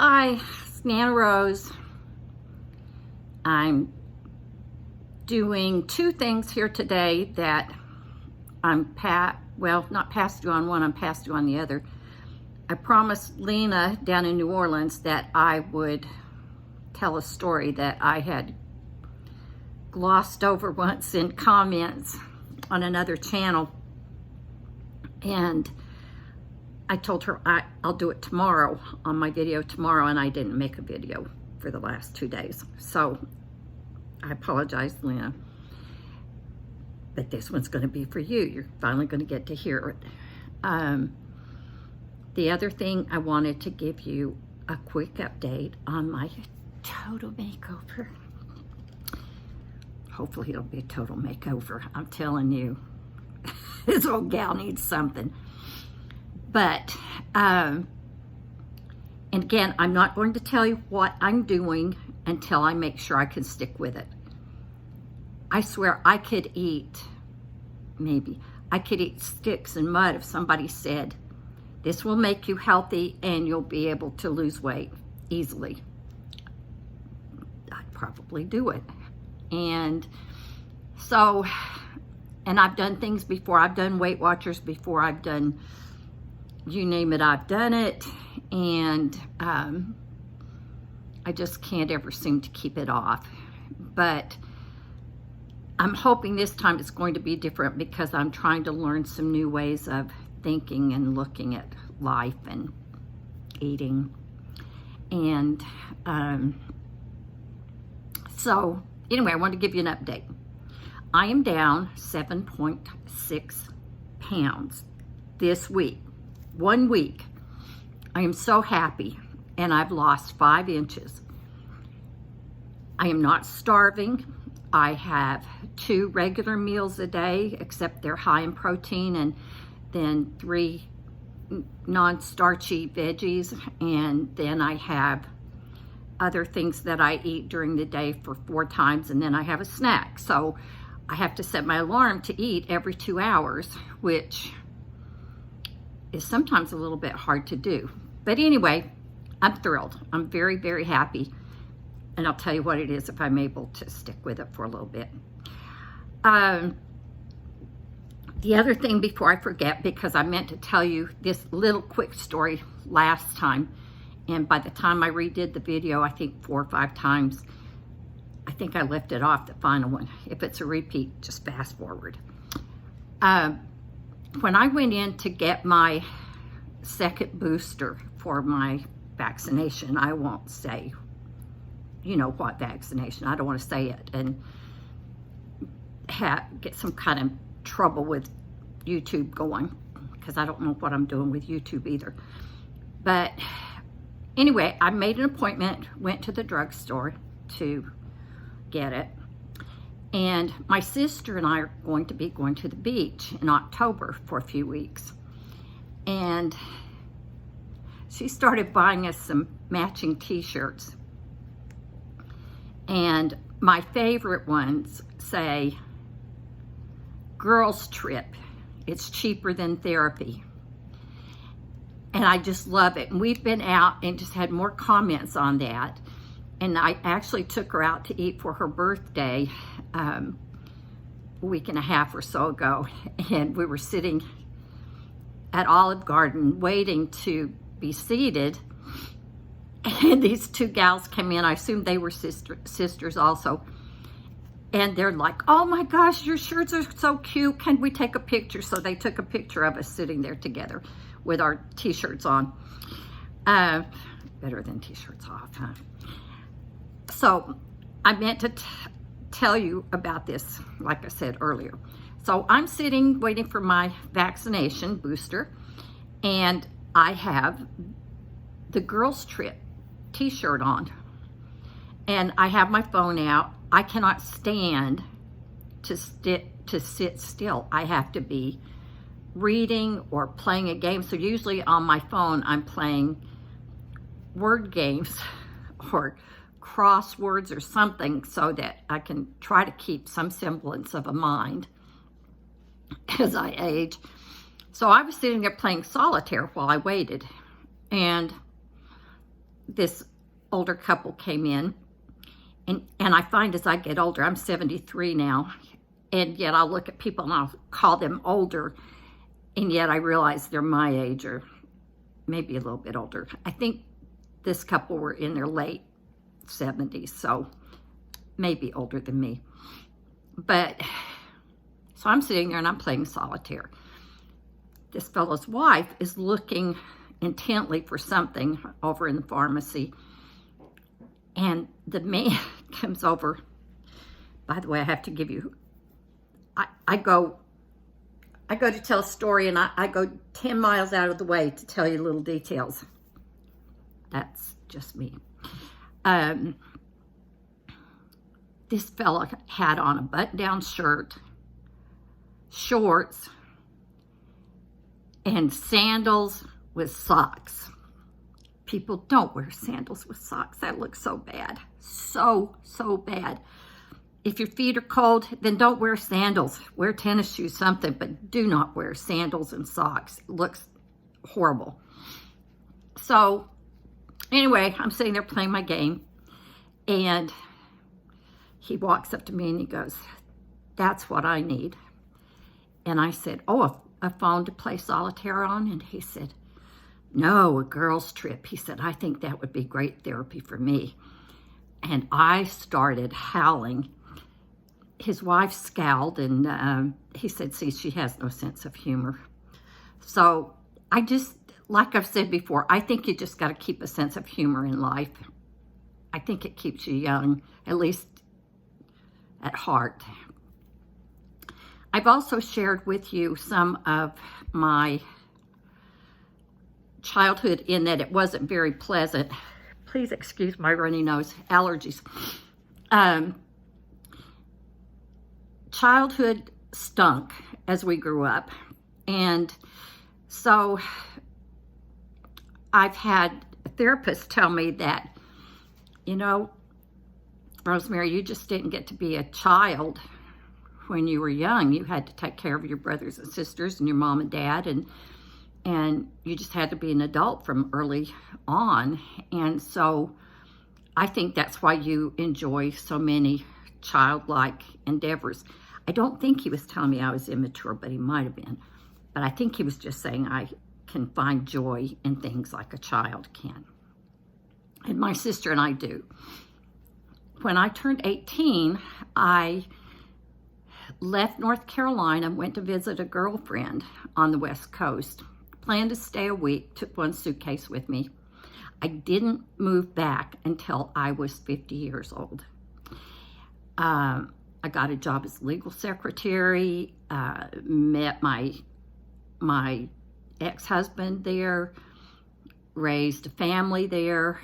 Hi, it's Nana Rose. I'm doing two things here today that I'm not past due on one, I'm past due on the other. I promised Lena down in New Orleans that I would tell a story that I had glossed over once in comments on another channel. And I told her I'll do it tomorrow on my video tomorrow, and I didn't make a video for the last 2 days. So I apologize, Lena, but this one's going to be for you. You're finally going to get to hear it. The other thing, I wanted to give you a quick update on my total makeover. Hopefully it'll be a total makeover. I'm telling you, this old gal needs something. But, and again, I'm not going to tell you what I'm doing until I make sure I can stick with it. I swear I could eat sticks and mud if somebody said, this will make you healthy and you'll be able to lose weight easily. I'd probably do it. And so, and I've done things before. I've done Weight Watchers before. I've done, you name it, I've done it. And I just can't ever seem to keep it off. But I'm hoping this time it's going to be different because I'm trying to learn some new ways of thinking and looking at life and eating. And so anyway, I want to give you an update. I am down 7.6 pounds this week. 1 week. I am so happy, and I've lost 5 inches. I am not starving. I have 2 regular meals a day, except they're high in protein, and then 3 non-starchy veggies, and then I have other things that I eat during the day for 4 times, and then I have a snack. So I have to set my alarm to eat every 2 hours, which is sometimes a little bit hard to do. But anyway, I'm thrilled. I'm very, very happy. And I'll tell you what it is if I'm able to stick with it for a little bit. The other thing before I forget, because I meant to tell you this little quick story last time, and by the time I redid the video, I think 4 or 5 times, I think I left it off the final one. If it's a repeat, just fast forward. When I went in to get my second booster for my vaccination, I won't say, you know what vaccination, I don't want to say it, and get some kind of trouble with YouTube going, because I don't know what I'm doing with YouTube either. But anyway, I made an appointment, went to the drugstore to get it. And my sister and I are going to be going to the beach in October for a few weeks. And she started buying us some matching t-shirts. And my favorite ones say, girls trip, it's cheaper than therapy. And I just love it. And we've been out and just had more comments on that. And I actually took her out to eat for her birthday a week and a half or so ago. And we were sitting at Olive Garden waiting to be seated. And these 2 gals came in. I assumed they were sisters also. And they're like, oh my gosh, your shirts are so cute. Can we take a picture? So they took a picture of us sitting there together with our t-shirts on. Better than t-shirts off, huh? So I meant to tell you about this, like I said earlier. So I'm sitting waiting for my vaccination booster, and I have the girls trip t-shirt on, and I have my phone out. I cannot stand to sit still. I have to be reading or playing a game. So usually on my phone, I'm playing word games or crosswords or something so that I can try to keep some semblance of a mind as I age. So I was sitting there playing solitaire while I waited, and this older couple came in, and I find as I get older, I'm 73 now, and yet I'll look at people and I'll call them older, and yet I realize they're my age or maybe a little bit older. I think this couple were in their late 70s, so maybe older than me. But, so I'm sitting there and I'm playing solitaire. This fellow's wife is looking intently for something over in the pharmacy, and the man comes over. By the way, I have to give you, I go to tell a story, and I go 10 miles out of the way to tell you little details. That's just me. This fella had on a button-down shirt, shorts, and sandals with socks. People don't wear sandals with socks. That looks so bad. So bad. If your feet are cold, then don't wear sandals. Wear tennis shoes, something, but do not wear sandals and socks. It looks horrible. So, anyway, I'm sitting there playing my game, and he walks up to me and he goes, "That's what I need." And I said, "Oh, a phone to play solitaire on?" And he said, "No, a girls' trip." He said, "I think that would be great therapy for me." And I started howling. His wife scowled, and he said, "See, she has no sense of humor." So I just, like I've said before, I think you just got to keep a sense of humor in life. I think it keeps you young, at least at heart. I've also shared with you some of my childhood in that it wasn't very pleasant. Please excuse my runny nose, allergies. Childhood stunk as we grew up. And so I've had therapists tell me that, you know, Rosemary, you just didn't get to be a child when you were young. You had to take care of your brothers and sisters and your mom and dad, and you just had to be an adult from early on. And so I think that's why you enjoy so many childlike endeavors. I don't think he was telling me I was immature, but he might have been. But I think he was just saying I can find joy in things like a child can. And my sister and I do. When I turned 18, I left North Carolina, went to visit a girlfriend on the West Coast. Planned to stay a week, took one suitcase with me. I didn't move back until I was 50 years old. I got a job as legal secretary, met my ex-husband there, raised a family there,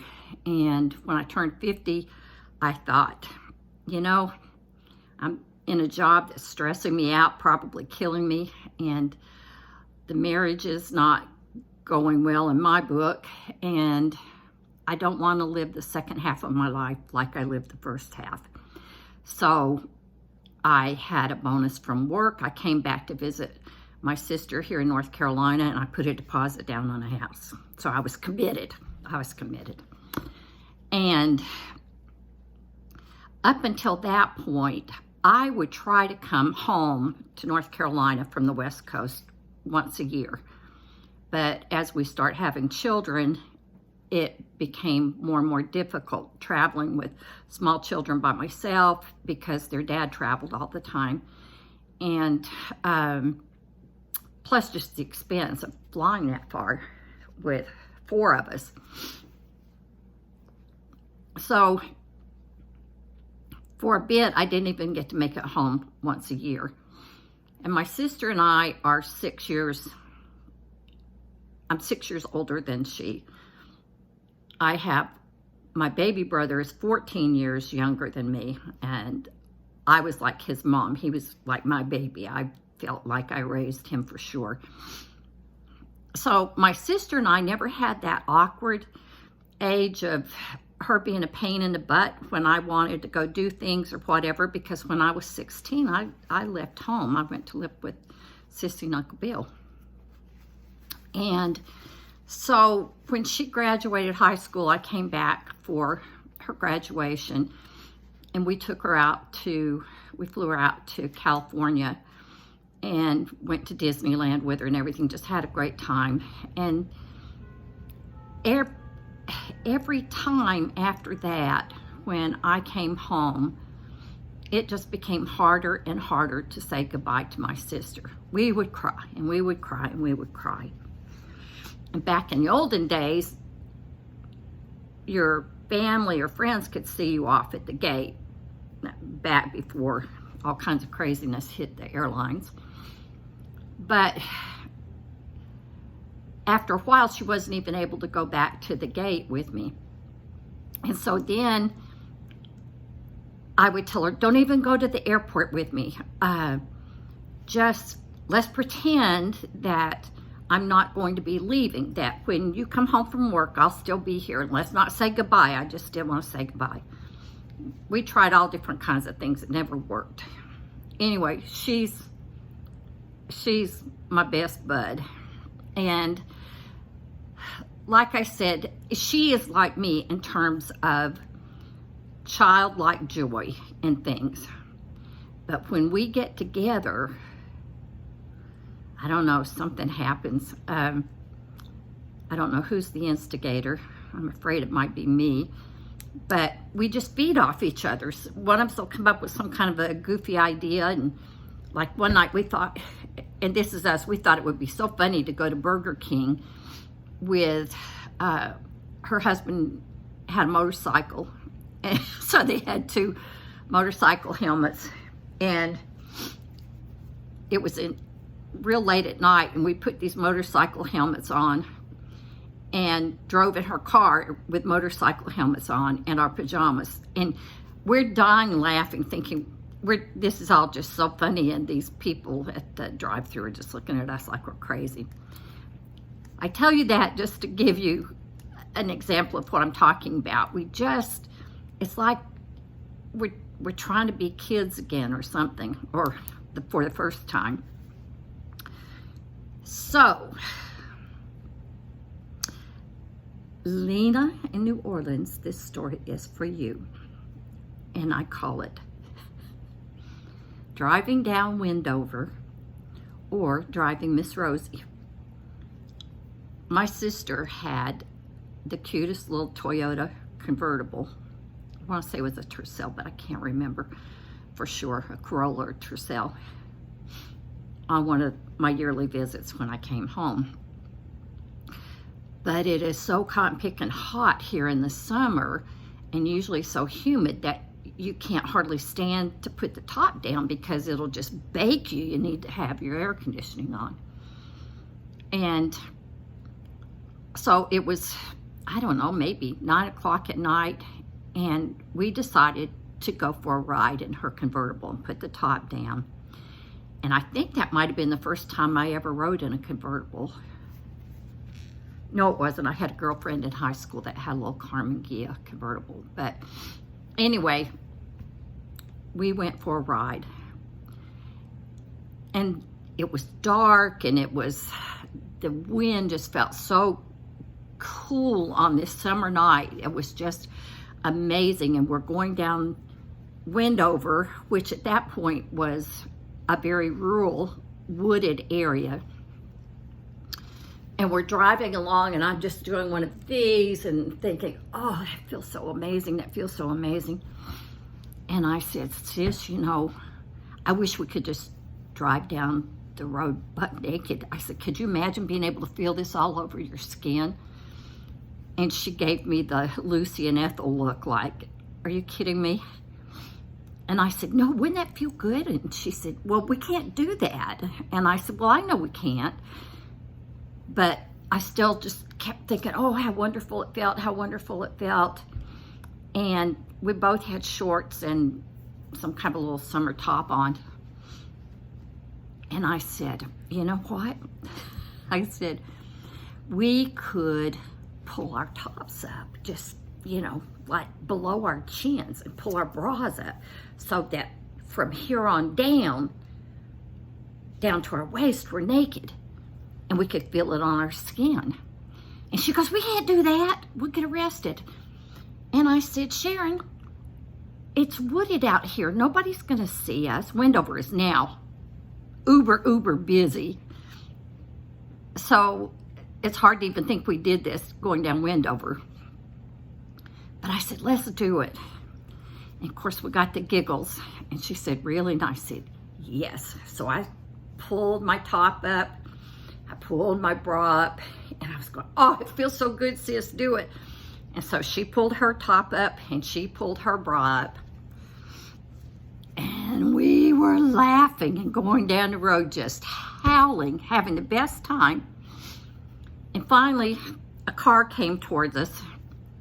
and when I turned 50, I thought, you know, I'm in a job that's stressing me out, probably killing me, and the marriage is not going well in my book, and I don't want to live the second half of my life like I lived the first half. So I had a bonus from work. I came back to visit my sister here in North Carolina, and I put a deposit down on a house. So I was committed. And up until that point, I would try to come home to North Carolina from the West Coast once a year. But as we start having children, it became more and more difficult traveling with small children by myself because their dad traveled all the time. And plus just the expense of flying that far with 4 of us. So for a bit, I didn't even get to make it home once a year. And my sister and I are 6 years, I'm 6 years older than she. My baby brother is 14 years younger than me, and I was like his mom. He was like my baby. I felt like I raised him for sure. So my sister and I never had that awkward age of her being a pain in the butt when I wanted to go do things or whatever, because when I was 16, I left home. I went to live with Sissy and Uncle Bill. And So when she graduated high school, I came back for her graduation, and we flew her out to California and went to Disneyland with her and everything, just had a great time. And every time after that, when I came home, it just became harder and harder to say goodbye to my sister. We would cry, and we would cry, and we would cry. And back in the olden days, your family or friends could see you off at the gate, back before all kinds of craziness hit the airlines. But after a while, she wasn't even able to go back to the gate with me. And so then I would tell her, don't even go to the airport with me. Just let's pretend that I'm not going to be leaving, that when you come home from work, I'll still be here. And let's not say goodbye. I just didn't want to say goodbye. We tried all different kinds of things. It never worked. Anyway, she's my best bud. And like I said, she is like me in terms of childlike joy in things. But when we get together, I don't know, something happens. I don't know who's the instigator. I'm afraid it might be me. But we just feed off each other. One of us will come up with some kind of a goofy idea. And like one night we thought, and this is us, we thought it would be so funny to go to Burger King with, her husband had a motorcycle. And so they had 2 motorcycle helmets. And it was real late at night, and we put these motorcycle helmets on and drove in her car with motorcycle helmets on and our pajamas. And we're dying laughing, thinking, this is all just so funny, and these people at the drive-thru are just looking at us like we're crazy. I tell you that just to give you an example of what I'm talking about. It's like we're trying to be kids again or something, or for the first time. So, Lena in New Orleans, this story is for you. And I call it Driving Down Wendover, or Driving Miss Rosie. My sister had the cutest little Toyota convertible. I want to say it was a Tercel, but I can't remember for sure, a Corolla or Tercel, on one of my yearly visits when I came home. But it is so cotton picking hot here in the summer, and usually so humid that you can't hardly stand to put the top down because it'll just bake you. You need to have your air conditioning on. And so it was, I don't know, maybe 9 o'clock at night, and we decided to go for a ride in her convertible and put the top down. And I think that might have been the first time I ever rode in a convertible. No, it wasn't. I had a girlfriend in high school that had a little Carmen Ghia convertible. But anyway, we went for a ride. And it was dark, and the wind just felt so cool on this summer night. It was just amazing. And we're going down Wendover, which at that point was a very rural, wooded area. And we're driving along, and I'm just doing one of these and thinking, oh, that feels so amazing. That feels so amazing. And I said, sis, I wish we could just drive down the road butt naked. I said, could you imagine being able to feel this all over your skin? And she gave me the Lucy and Ethel look, like, are you kidding me? And I said, no, wouldn't that feel good? And she said, well, we can't do that. And I said, well, I know we can't. But I still just kept thinking, oh, how wonderful it felt, how wonderful it felt. And we both had shorts and some kind of a little summer top on. And I said, you know what? I said, we could pull our tops up, just, like below our chins, and pull our bras up so that from here on down to our waist, we're naked. And we could feel it on our skin. And she goes, we can't do that. We'll get arrested. And I said, Sharon, it's wooded out here. Nobody's going to see us. Wendover is now uber busy. So it's hard to even think we did this going down Wendover. But I said, let's do it. And of course, we got the giggles. And she said, really? And I said, yes. So I pulled my top up. I pulled my bra up. And I was going, oh, it feels so good, sis, do it. And so she pulled her top up and she pulled her bra up. And we were laughing and going down the road, just howling, having the best time. And finally, a car came towards us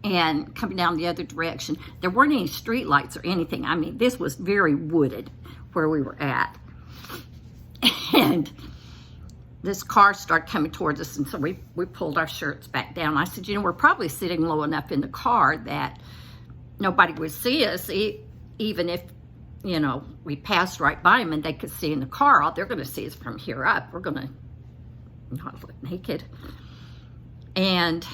and coming down the other direction. There weren't any street lights or anything. I mean, this was very wooded where we were at. And this car started coming towards us, and so we pulled our shirts back down. I said, you know, we're probably sitting low enough in the car that nobody would see us, even if, you know, we passed right by them and they could see in the car. All they're going to see is from here up. We're going to not look naked. And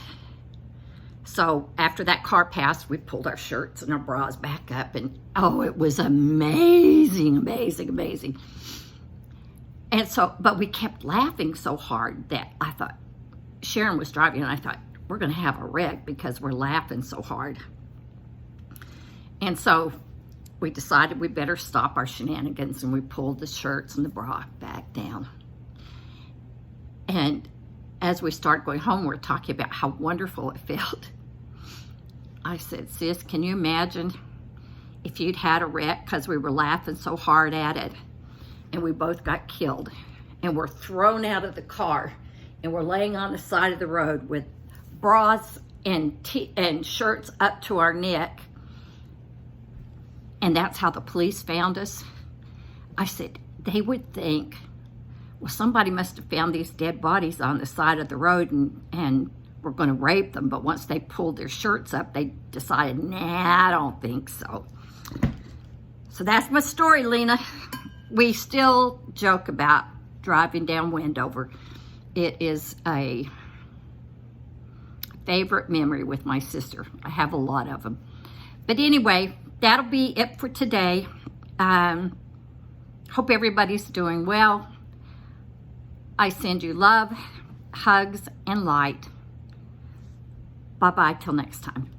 so after that car passed, we pulled our shirts and our bras back up, and oh, it was amazing. And so, but we kept laughing so hard that I thought, Sharon was driving, and I thought, we're going to have a wreck because we're laughing so hard. And so we decided we better stop our shenanigans, and we pulled the shirts and the bra back down. And as we started going home, we were talking about how wonderful it felt. I said, sis, can you imagine if you'd had a wreck because we were laughing so hard at it, and we both got killed, and we're thrown out of the car, and we're laying on the side of the road with bras and shirts up to our neck, and that's how the police found us? I said, they would think, well, somebody must have found these dead bodies on the side of the road and were going to rape them, but once they pulled their shirts up, they decided, nah, I don't think so. So that's my story, Lena. We still joke about driving down Wendover. It is a favorite memory with my sister. I have a lot of them. But anyway, that'll be it for today. Hope everybody's doing well. I send you love, hugs, and light. Bye-bye till next time.